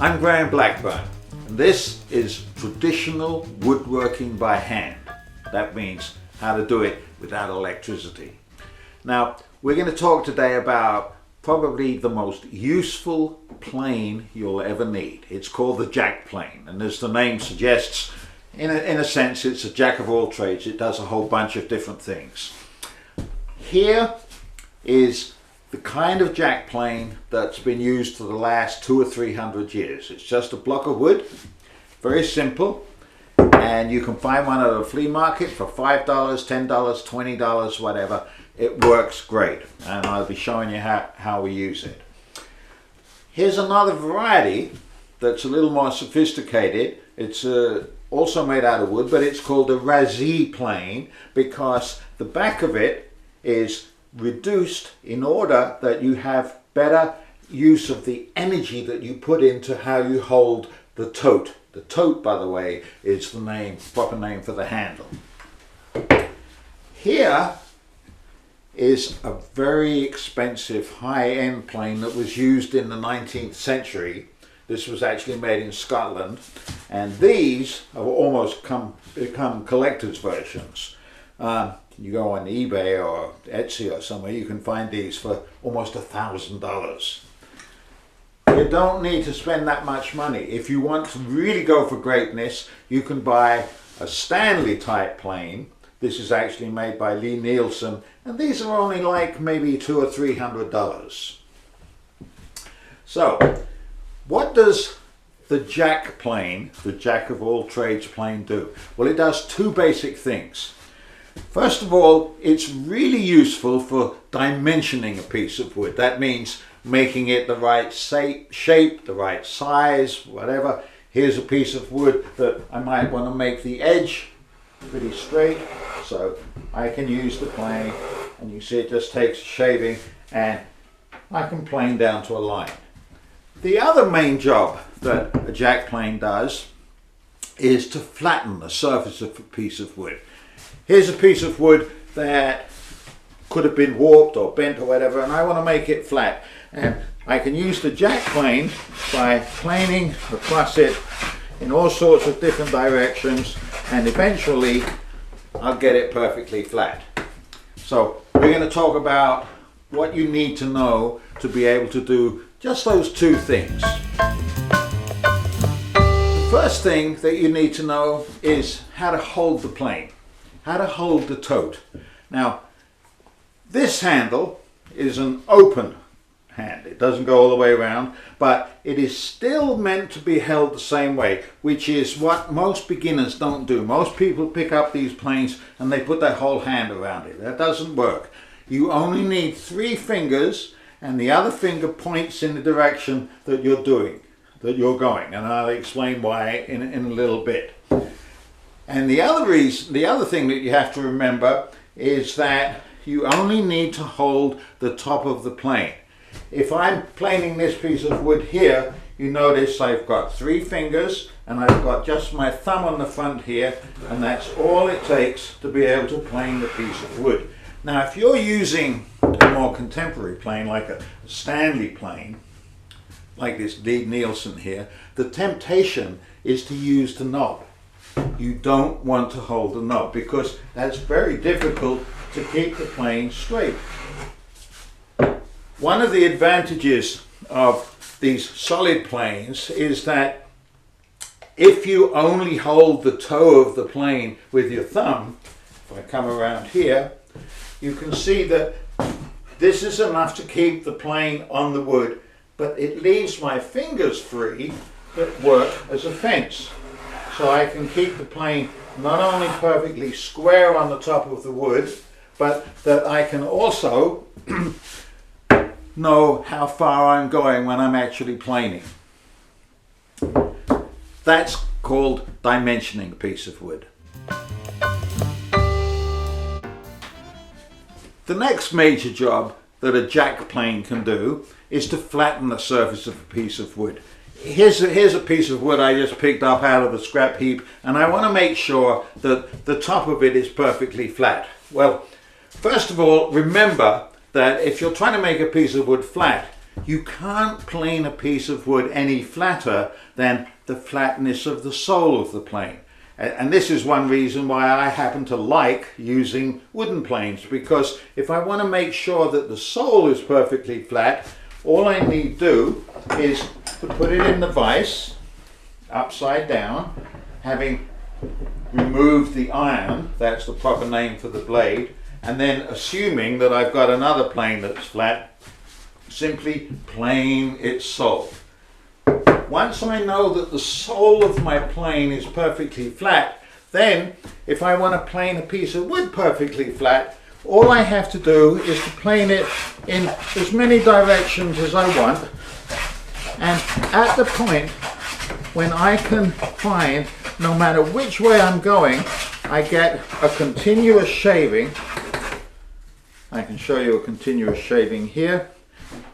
I'm Graham Blackburn, and this is traditional woodworking by hand. That means how to do it without electricity. Now, we're going to talk today about probably the most useful plane you'll ever need. It's called the jack plane, and as the name suggests, in a sense, it's a jack of all trades. It does a whole bunch of different things. Here is the kind of jack plane that's been used for the last 200 or 300 years. It's just a block of wood, very simple, and you can find one at a flea market for $5, $10, $20, whatever. It works great, and I'll be showing you how we use it. Here's another variety that's a little more sophisticated. It's also made out of wood, but it's called a razzii plane because the back of it is reduced in order that you have better use of the energy that you put into how you hold the tote. The tote, by the way, is the proper name for the handle. Here is a very expensive high-end plane that was used in the 19th century. This was actually made in Scotland, and these have almost become collector's versions. You go on eBay or Etsy or somewhere, you can find these for almost $1,000. You don't need to spend that much money. If you want to really go for greatness, you can buy a Stanley type plane. This is actually made by Lee Nielsen, and these are only like maybe $200 or $300. So, what does the jack plane, the jack of all trades plane, do? Well, it does two basic things. First of all, it's really useful for dimensioning a piece of wood. That means making it the right shape, the right size, whatever. Here's a piece of wood that I might want to make the edge pretty straight, so I can use the plane, and you see it just takes shaving and I can plane down to a line. The other main job that a jack plane does is to flatten the surface of a piece of wood. Here's a piece of wood that could have been warped or bent or whatever, and I want to make it flat. And I can use the jack plane by planing across it in all sorts of different directions, and eventually I'll get it perfectly flat. So we're going to talk about what you need to know to be able to do just those two things. The first thing that you need to know is how to hold the plane. How to hold the tote. Now, this handle is an open hand. It doesn't go all the way around, but it is still meant to be held the same way, which is what most beginners don't do. Most people pick up these planes and they put their whole hand around it. That doesn't work. You only need 3 fingers, and the other finger points in the direction that you're going, and I'll explain why in a little bit. And the other thing that you have to remember is that you only need to hold the top of the plane. If I'm planing this piece of wood here, you notice I've got 3 fingers and I've got just my thumb on the front here, and that's all it takes to be able to plane the piece of wood. Now, if you're using a more contemporary plane like a Stanley plane, like this Lee Nielsen here, the temptation is to use the knob. You don't want to hold the knob because that's very difficult to keep the plane straight. One of the advantages of these solid planes is that if you only hold the toe of the plane with your thumb, if I come around here, you can see that this is enough to keep the plane on the wood, but it leaves my fingers free that work as a fence. So I can keep the plane not only perfectly square on the top of the wood, but that I can also know how far I'm going when I'm actually planing. That's called dimensioning a piece of wood. The next major job that a jack plane can do is to flatten the surface of a piece of wood. Here's a piece of wood I just picked up out of the scrap heap, and I want to make sure that the top of it is perfectly flat. Well, first of all, remember that if you're trying to make a piece of wood flat, You can't plane a piece of wood any flatter than the flatness of the sole of the plane. And this is one reason why I happen to like using wooden planes, because if I want to make sure that the sole is perfectly flat, all I need to do is to put it in the vise upside down, having removed the iron, that's the proper name for the blade, and then assuming that I've got another plane that's flat, simply plane its sole. Once I know that the sole of my plane is perfectly flat, then if I want to plane a piece of wood perfectly flat, all I have to do is to plane it in as many directions as I want, and at the point when I can find, no matter which way I'm going, I get a continuous shaving. I can show you a continuous shaving here.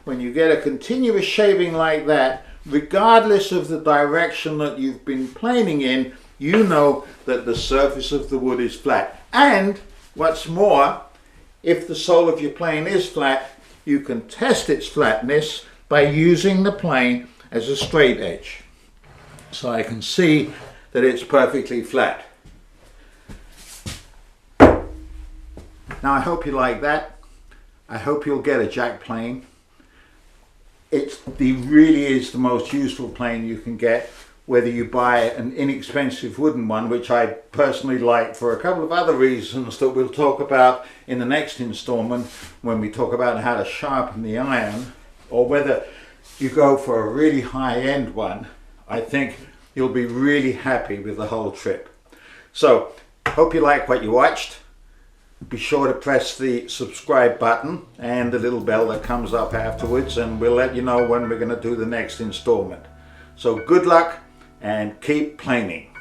When you get a continuous shaving like that, regardless of the direction that you've been planing in, you know that the surface of the wood is flat. And what's more, if the sole of your plane is flat, you can test its flatness by using the plane as a straight edge. So I can see that it's perfectly flat. Now I hope you like that. I hope you'll get a jack plane. It really is the most useful plane you can get, whether you buy an inexpensive wooden one, which I personally like for a couple of other reasons that we'll talk about in the next installment when we talk about how to sharpen the iron, or whether you go for a really high-end one. I think you'll be really happy with the whole trip. So, hope you like what you watched. Be sure to press the subscribe button and the little bell that comes up afterwards, and we'll let you know when we're going to do the next installment. So good luck and keep planing.